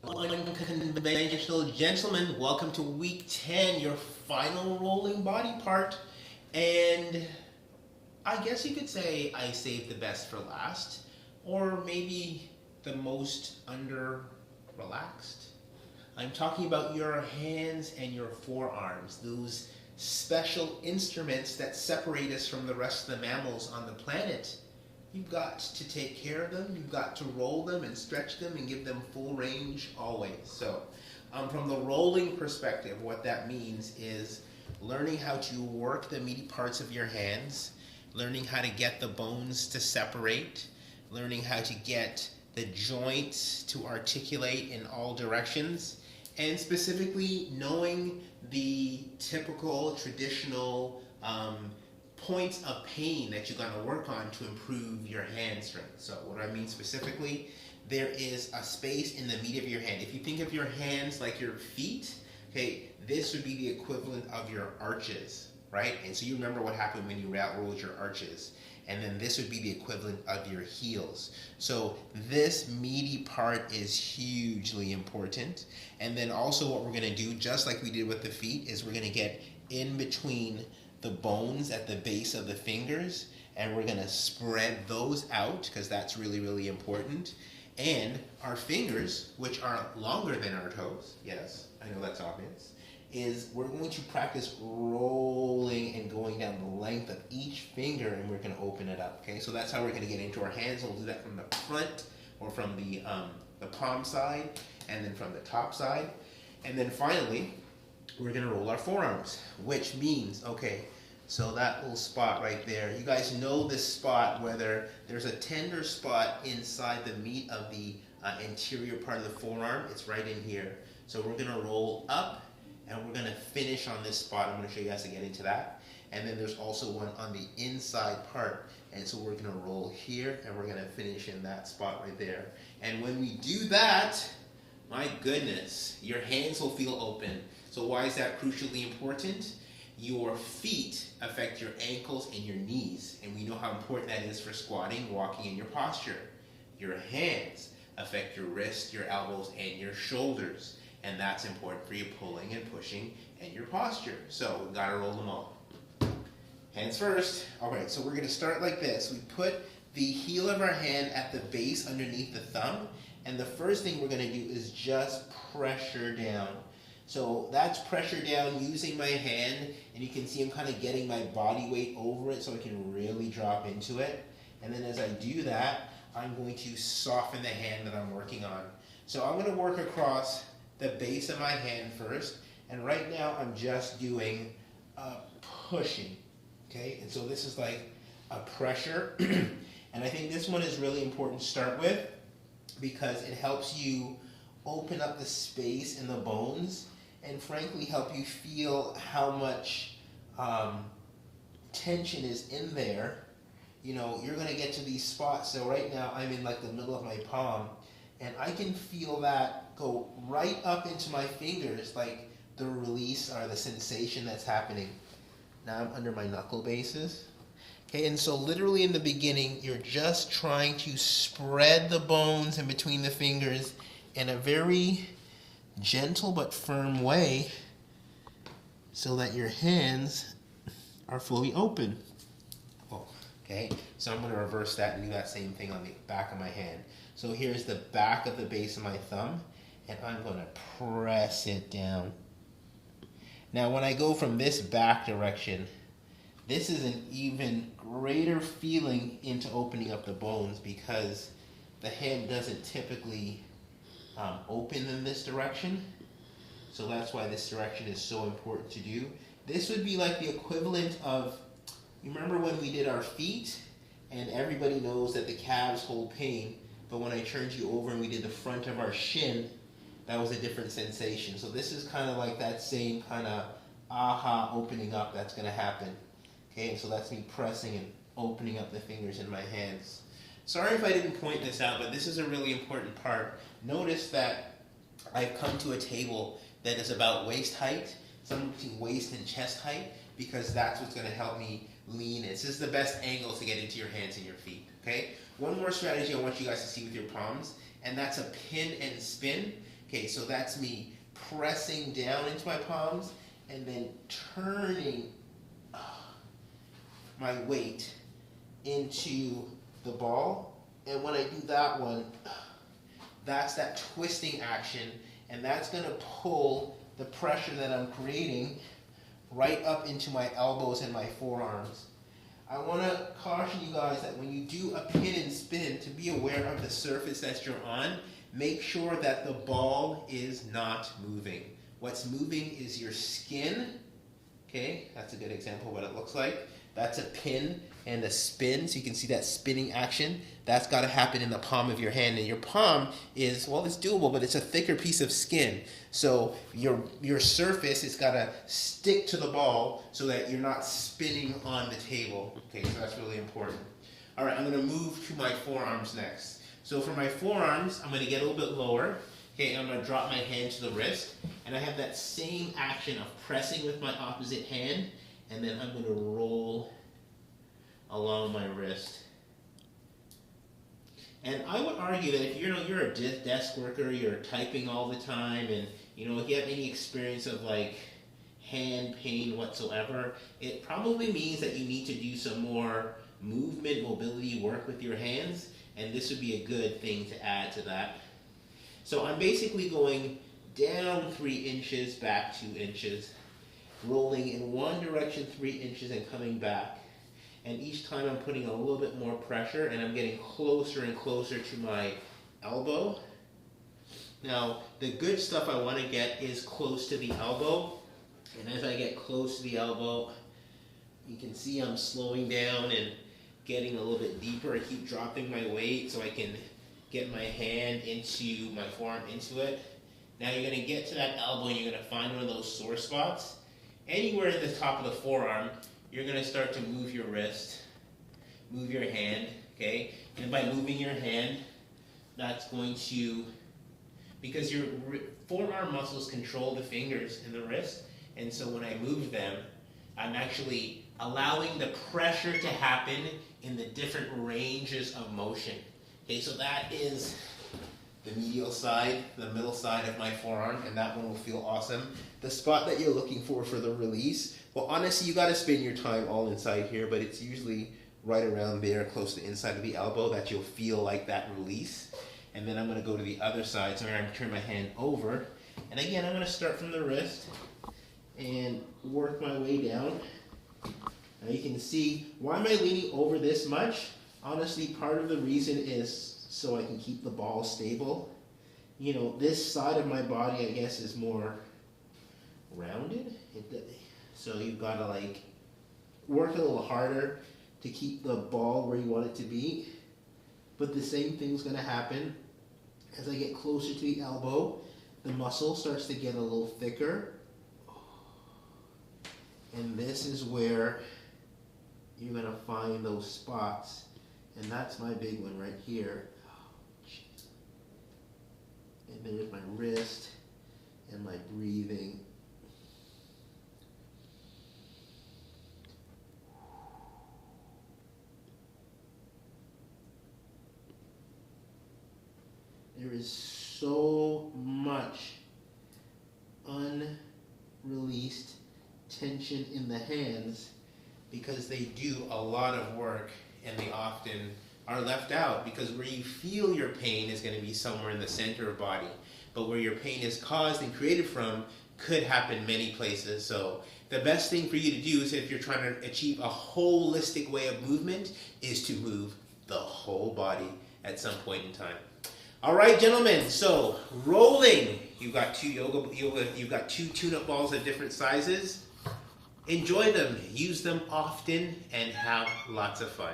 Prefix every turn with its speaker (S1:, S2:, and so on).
S1: Unconventional gentlemen, welcome to week 10, your final rolling body part. And I guess you could say I saved the best for last, or maybe the most under relaxed. I'm talking about your hands and your forearms, those special instruments that separate us from the rest of the mammals on the planet. You've got to take care of them, you've got to roll them and stretch them and give them full range always. So, from the rolling perspective, what that means is learning how to work the meaty parts of your hands, learning how to get the bones to separate, learning how to get the joints to articulate in all directions, and specifically knowing the typical traditional points of pain that you're going to work on to improve your hand strength. So what do I mean specifically? There is a space in the meat of your hand. If you think of your hands like your feet, okay, this would be the equivalent of your arches, right? And so you remember what happened when you rolled your arches. And then this would be the equivalent of your heels. So this meaty part is hugely important. And then also what we're going to do, just like we did with the feet, is we're going to get in between the bones at the base of the fingers, and we're going to spread those out because that's really, really important. And our fingers, which are longer than our toes, yes, I know that's obvious, is we're going to practice rolling and going down the length of each finger, and we're going to open it up. Okay, so that's how we're going to get into our hands. We'll do that from the front or from the palm side, and then from the top side, and then finally we're going to roll our forearms, which means, okay, so that little spot right there, you guys know this spot, whether there's a tender spot inside the meat of the anterior part of the forearm, it's right in here. So we're going to roll up, and we're going to finish on this spot. I'm going to show you guys to get into that. And then there's also one on the inside part, and so we're going to roll here, and we're going to finish in that spot right there. And when we do that, my goodness, your hands will feel open. So why is that crucially important? Your feet affect your ankles and your knees, and we know how important that is for squatting, walking, and your posture. Your hands affect your wrists, your elbows, and your shoulders, and that's important for your pulling and pushing and your posture. So we've got to roll them all. Hands first. All right, so we're going to start like this. We put the heel of our hand at the base underneath the thumb, and the first thing we're going to do is just pressure down. So that's pressure down using my hand, and you can see I'm kind of getting my body weight over it so I can really drop into it. And then as I do that, I'm going to soften the hand that I'm working on. So I'm going to work across the base of my hand first, and right now I'm just doing pushing, okay? And so this is like a pressure, and I think this one is really important to start with because it helps you open up the space in the bones and frankly help you feel how much tension is in there. You know, you're going to get to these spots. So right now I'm in like the middle of my palm, and I can feel that go right up into my fingers, like the release or the sensation that's happening. Now I'm under my knuckle bases. Okay, and so literally in the beginning, you're just trying to spread the bones in between the fingers in a very gentle but firm way so that your hands are fully open. Oh, okay, so I'm going to reverse that and do that same thing on the back of my hand. So here's the back of the base of my thumb, and I'm going to press it down. Now when I go from this back direction, this is an even greater feeling into opening up the bones because the hand doesn't typically open in this direction. So that's why this direction is so important to do. This would be like the equivalent of, you remember when we did our feet, and everybody knows that the calves hold pain, but when I turned you over and we did the front of our shin, that was a different sensation. So this is kind of like that same kind of aha opening up that's going to happen. Okay, so that's me pressing and opening up the fingers in my hands. Sorry if I didn't point this out, but this is a really important part. Notice that I've come to a table that is about waist height, somewhere between waist and chest height, because that's what's going to help me lean. This is the best angle to get into your hands and your feet. Okay. One more strategy I want you guys to see with your palms, and that's a pin and spin. Okay, so that's me pressing down into my palms and then turning my weight into the ball. And when I do that one, that's that twisting action, and that's going to pull the pressure that I'm creating right up into my elbows and my forearms. I want to caution you guys that when you do a pin and spin, to be aware of the surface that you're on. Make sure that the ball is not moving. What's moving is your skin. Okay, that's a good example of what it looks like. That's a pin and a spin, so you can see that spinning action. That's got to happen in the palm of your hand, and your palm is, well, it's doable, but it's a thicker piece of skin. So your surface has got to stick to the ball so that you're not spinning on the table. Okay, so that's really important. All right, I'm going to move to my forearms next. So for my forearms, I'm going to get a little bit lower. Okay, I'm going to drop my hand to the wrist, and I have that same action of pressing with my opposite hand, and then I'm going to roll along my wrist. And I would argue that if you're a desk worker, you're typing all the time, and if you have any experience of like hand pain whatsoever, it probably means that you need to do some more movement, mobility work with your hands, and this would be a good thing to add to that. So I'm basically going down 3 inches, back 2 inches, rolling in one direction 3 inches and coming back. And each time I'm putting a little bit more pressure, and I'm getting closer and closer to my elbow. Now, the good stuff I want to get is close to the elbow. And as I get close to the elbow, you can see I'm slowing down and getting a little bit deeper. I keep dropping my weight so I can get my hand into my forearm into it. Now you're going to get to that elbow, and you're going to find one of those sore spots. Anywhere at the top of the forearm, you're going to start to move your wrist, move your hand, okay? And by moving your hand, that's going to, because your forearm muscles control the fingers and the wrist, and so when I move them, I'm actually allowing the pressure to happen in the different ranges of motion. Okay, so that is the medial side, the middle side of my forearm, and that one will feel awesome. The spot that you're looking for the release, well, honestly, you got to spend your time all inside here, but it's usually right around there, close to the inside of the elbow, that you'll feel like that release. And then I'm going to go to the other side, so I'm going to turn my hand over. And again, I'm going to start from the wrist and work my way down. Now you can see, why am I leaning over this much? Honestly, part of the reason is so I can keep the ball stable. This side of my body, I guess, is more rounded. So you've got to like work a little harder to keep the ball where you want it to be. But the same thing's going to happen as I get closer to the elbow. The muscle starts to get a little thicker. And this is where you're going to find those spots. And that's my big one right here. And there's my wrist and my breathing. There is so much unreleased tension in the hands because they do a lot of work, and they often are left out, because where you feel your pain is going to be somewhere in the center of body, but where your pain is caused and created from could happen many places. So the best thing for you to do is, if you're trying to achieve a holistic way of movement, is to move the whole body at some point in time. All right, gentlemen, so rolling. You've got two you've got 2 tune-up balls of different sizes. Enjoy them, use them often, and have lots of fun.